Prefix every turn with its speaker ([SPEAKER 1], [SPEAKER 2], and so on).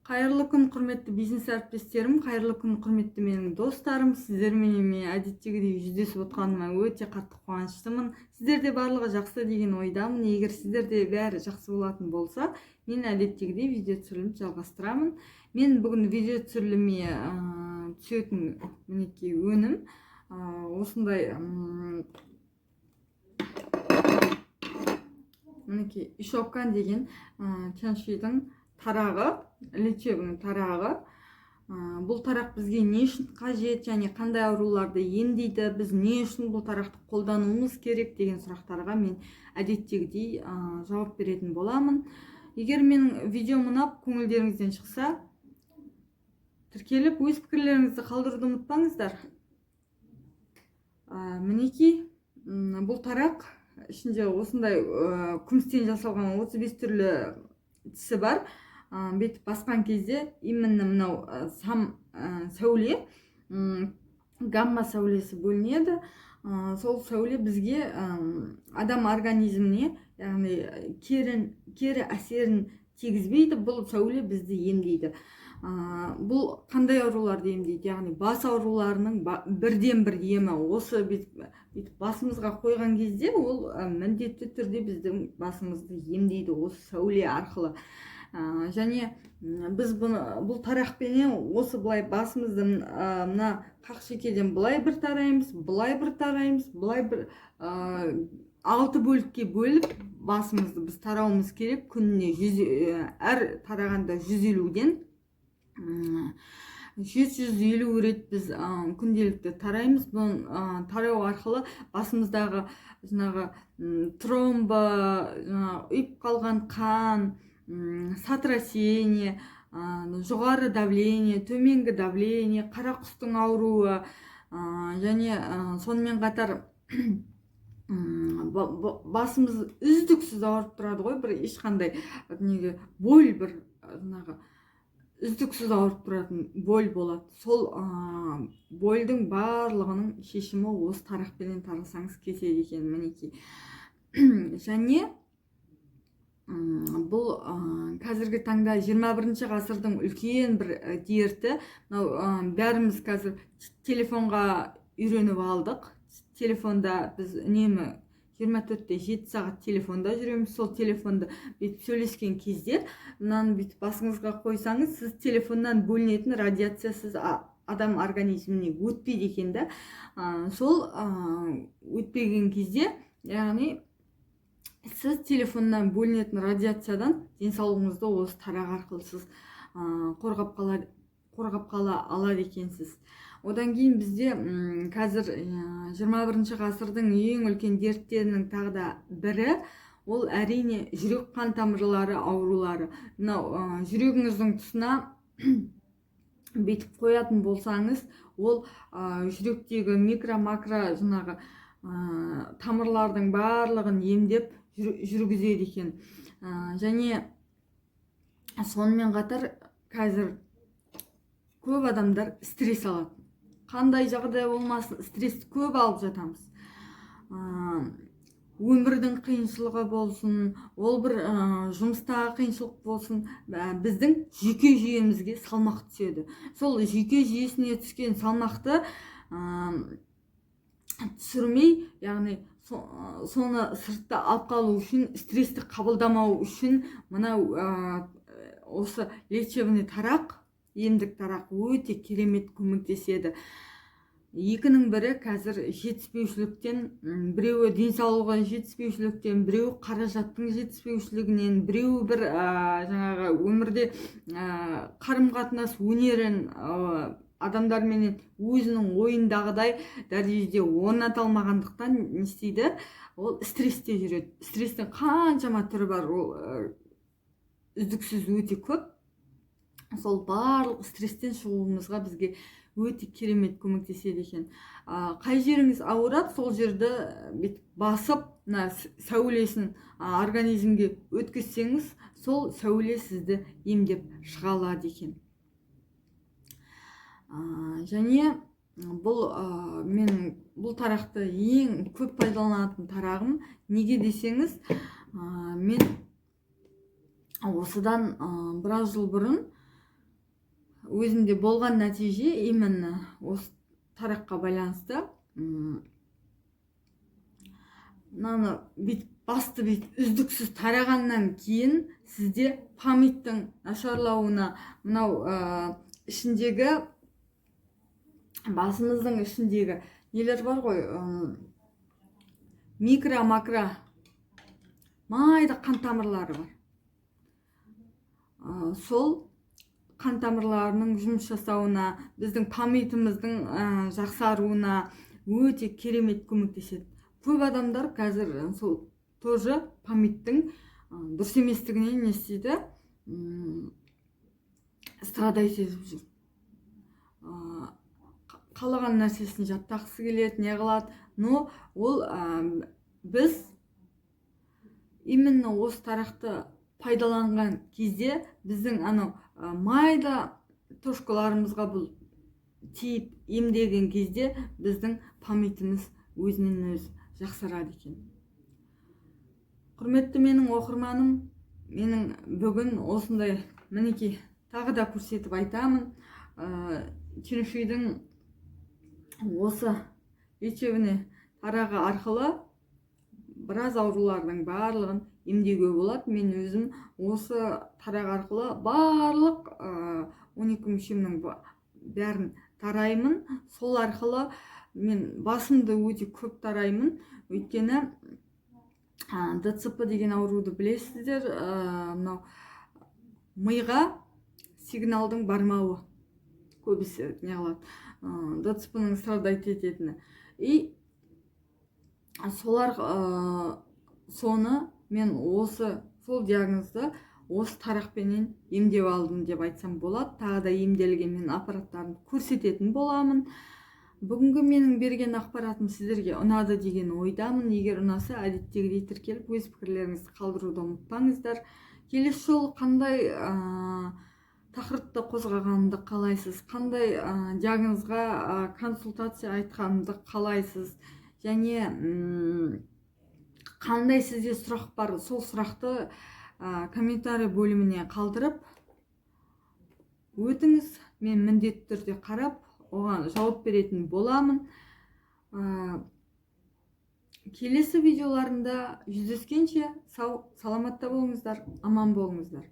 [SPEAKER 1] Кайырлы күн, құрметті бизнес әріптестерім, қайырлы күн, құрметті менің достарым. Сіздермен мен әдеттегідей жүздесіп отқаныма өте қатты қуаныштымын. Сіздерде барлығы жақсы деген ойдамын. Егер сіздерде бәрі жақсы болатын болса, мен әдеттегідей видео түсірілімді жалғастырамын. Мен бүгін видео түсіріліме түсетін мінекей өнім осындай мінекей ишокан деген чаншидың тарағы, лечебный тарағы. Бұл тарақ бізге не үшін қажет және қандай ауруларды емдейді, біз не үшін бұл тарақты қолдануымыз керек деген сұрақтарға мен әдеттегідей жауап беретін боламын. Егер менің видеом ұнап көңілдеріңізден шықса, тіркеліп өз пікірлеріңізді қалдыруды ұмытпаңыздар. Мінекей бұл тарақ ішінде осындай күмістен жасалған 35 түрлі тісі бар. Бетіп басқан кезде именно мынау сәуле, гамма сәулесі бөлінеді. Сол сәуле бізге адам организміне, яғни кері әсерін тигізбейді. Бұл сәуле бізді емдейді. Бұл қандай ауруларды емдейді? Яғни бас ауруларының бірден бір емі. Осы бетіп басымызға қойған кезде ол міндетті түрде біздің басымызды емдейді осы сәуле арқылы. Және біз бұл тарақпенен осы былай басымызды мына қақшекеден былай бір тараймыз, былай бір тараймыз, былай бір 6 бөлікке бөліп басымызды біз тарауымыз керек. Күніне әр тарағанда 150-ден 750 рет біз күнделікті тараймыз. Бұны тарау арқылы басымыздағы тромба, ұйып қалған қан, сотрясение, жоғары давление, төменгі давление, қара құстың ауруы және сонымен қатар басымыз үздіксіз ауырып тұрады ғой, бір ешқандай боль, бір үздіксіз ауырып тұратын боль болады. Сол больдің барлығының шешімі осы тарақпенен тарасаңыз кетеді екен, мінекей. Және бұл қазіргі таңда 21 ғасырдың үлкен бір дерті. Бәріміз қазір телефонға үйреніп алдық. Телефонда біз үнемі 24-те 7 сағат телефонда жүреміз. Сол телефонды бетіп сөйлескен кезде, мынаны бетіп басыңызға қойсаңыз, сіз телефоннан бөлінетін радиация сіз адам организміне өтпейді екен да. Сол өтпеген кезде, яғни сіз телефоннан бөлінетін радиациядан денсаулығыңызды осы тарақ арқылы сіз қорғап қала алады екенсіз. Одан кейін бізде қазір 21 ғасырдың ең үлкен дерттерінің тағы да бірі, ол әрине жүрек қан тамырлары аурулары. Мынау жүрегіңіздің тұсына бетіп қоятын болсаңыз, ол жүректегі микро-макро тамырлардың барлығын емдеп жүргізеді екен. Және сонымен қатар қазір көп адамдар стресс алады. Қандай жағдай болмасын, стресс көп алып жатамыз. Өмірдің қиыншылығы болсын, ол бір жұмыстағы қиыншылық болсын, біздің жүйке жүйемізге салмақ түседі. Сол жүйке жүйесіне түскен салмақты түсірмей, яғни соны сыртта алып қалу үшін, стрессті қабылдамау үшін мынау осы лечебный тарақ, емдік тарақ өте керемет көмектеседі. Екінің бірі қазір жетіспеушіліктен, біреуі денсаулығы жетіспеушіліктен, біреуі қаражаттың жетіспеушілігінен, біреуі бір өмірде қарым-қатынас өнерін адамдарменен өзінің ойындағыдай дәрежеде орната алмағандықтан не істейді? Ол стрессте жүреді. Стресстің қаншама түрі бар, ол үздіксіз өте көп. Сол барлық стресстен шығуымызға бізге өте керемет көмектеседі екен. Қай жеріңіз ауырады, сол жерді басып, сәулесін организмге өткізсеңіз, сол сәуле сізді емдеп шыға алады екен. Және бұл тарақты ең көп пайдаланатын тарағым. Неге десеңіз, мен осыдан біраз жыл бұрын өзімде болған нәтиже именно осы тараққа байланысты. Мынаны бүйтіп басты бүйтіп үздіксіз тарағаннан кейін сізде памяттың нашарлауына, мынау ішіндегі, басымыздың ішіндегі нелер бар ғой, микро макро майда қан тамырлары бар. Сол қан тамырларының жұмыс жасауына, біздің памятымыздың жақсаруына өте керемет көмектеседі. Көп адамдар қазір сол тоже памяттың дұрыс еместігінен не істейді, страдать етіп жүр. Қалаған нәрсесін жаттағысы келеді, не қылады, но ол біз именно осы тарақты пайдаланған кезде біздің анау майда тошкаларымызға бұл тиіп емдеген кезде біздің памятіміз өзінен өзі жақсарады екен. Құрметті менің оқырманым, менің бүгін осындай мінекей тағы да көрсетіп айтамын. Тюншидің осы лечебный тарағы арқылы біраз аурулардың барлығын емдеуге болады. Мен өзім осы тарақ арқылы барлық 12 мүшемнің бәрін тараймын. Сол арқылы мен басымды өте көп тараймын. Өйткені ДЦП деген ауруды білесіздер, мынау миға сигналдың бармауы көбісі не қылады, ДЦП-ның страдать ететіні. И соны мен сол диагнозды осы тарақпенен емдеп алдым деп айтсам болады. Тағы да емделген мен аппараттарын көрсететін боламын. Бүгінгі менің берген ақпаратым сіздерге ұнады деген ойдамын. Егер ұнаса, әдеттегідей тіркеліп өз пікірлеріңізді қалдыруды ұмытпаңыздар. Келесі жолы қандай тақырыпты қозғағанымды қалайсыз, қандай диагнозға консультация айтқанымды қалайсыз, және қандай сізде сұрақ бар, сол сұрақты комментарий бөліміне қалдырып өтіңіз. Мен міндетті түрде қарап оған жауап беретін боламын. Келесі видеоларында жүздескенше сау, саламатта болыңыздар, аман болыңыздар.